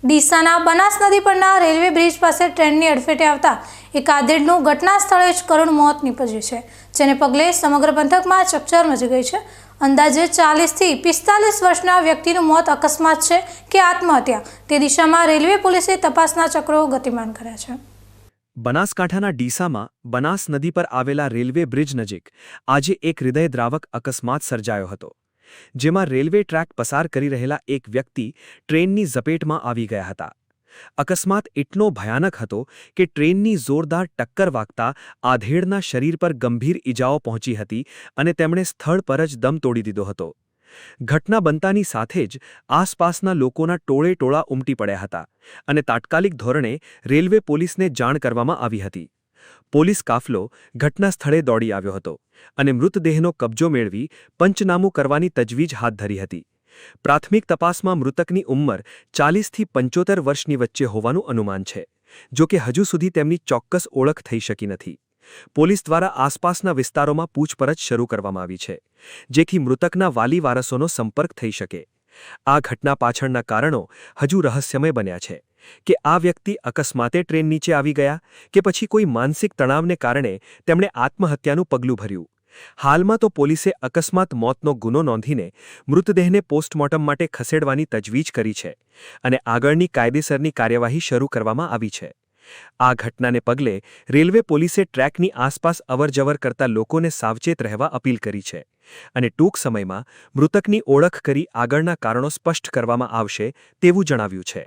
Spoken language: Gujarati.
ડીસાના બનાસ નદી પરના રેલવે બ્રિજ પાસે ટ્રેનની અડફેટે આવતા એક આધેડનું ઘટના સ્થળે જ કરુણ મોત નીપજ્યું છે, જેને પગલે સમગ્ર પંથકમાં ચકચાર મચી ગઈ છે। અંદાજે 40 થી 45 વર્ષના વ્યક્તિનું મોત અકસ્માત છે કે આત્મહત્યા, તે દિશામાં રેલવે પોલીસે તપાસના ચક્રો ગતિમાન કર્યા છે। બનાસકાંઠાના ડીસામાં બનાસ નદી પર આવેલા રેલવે બ્રિજ નજીક આજે એક હૃદયદ્રાવક અકસ્માત સર્જાયો હતો, જેમાં રેલવે ટ્રેક પસાર કરી રહેલા એક વ્યક્તિ ટ્રેનની ઝપેટમાં આવી ગયા હતા। અકસ્માત એટલો ભયાનક હતો કે ટ્રેનની જોરદાર ટક્કર વાગતા આધેડના શરીર પર ગંભીર ઈજાઓ પહોંચી હતી અને તેમણે સ્થળ પર જ દમ તોડી દીધો હતો। ઘટના બનતાની સાથે જ આસપાસના લોકોના ટોળે-ટોળા ઉમટી પડ્યા હતા અને તાત્કાલિક ધોરણે રેલવે પોલીસને જાણ કરવામાં આવી હતી। પોલીસ કાફલો ઘટના સ્થળે દોડી આવ્યો હતો અને મૃતદેહનો કબજો મેળવી પંચનામું કરવાની તજવીજ હાથ ધરી હતી। પ્રાથમિક તપાસમાં મૃતકની ઉંમર 40 થી 75 વર્ષની વચ્ચે હોવાનું અનુમાન છે, જો કે હજુ સુધી તેમની ચોક્કસ ઓળખ થઈ શકી નથી। પોલીસ દ્વારા આસપાસના વિસ્તારોમાં પૂછપરછ શરૂ કરવામાં આવી છે, જેથી મૃતકના વાલી વારસોનો સંપર્ક થઈ શકે। આ ઘટના પાછળના કારણો હજુ રહસ્યમય બન્યા છે કે આ વ્યક્તિ અકસ્માતે ટ્રેન નીચે આવી ગયા કે પછી કોઈ માનસિક તણાવને કારણે તેમણે આત્મહત્યાનું પગલું ભર્યું। હાલમાં તો પોલીસે અકસ્માત મોતનો ગુનો નોંધીને મૃતદેહને પોસ્ટમોર્ટમ માટે ખસેડવાની તજવીજ કરી છે અને આગળની કાયદેસરની કાર્યવાહી શરૂ કરવામાં આવી છે। આ ઘટનાને પગલે રેલવે પોલીસે ટ્રેકની આસપાસ અવરજવર કરતા લોકોને સાવચેત રહેવા અપીલ કરી છે અને ટૂંક સમયમાં મૃતકની ઓળખ કરી આગળના કારણો સ્પષ્ટ કરવામાં આવશે તેવું જણાવ્યું છે।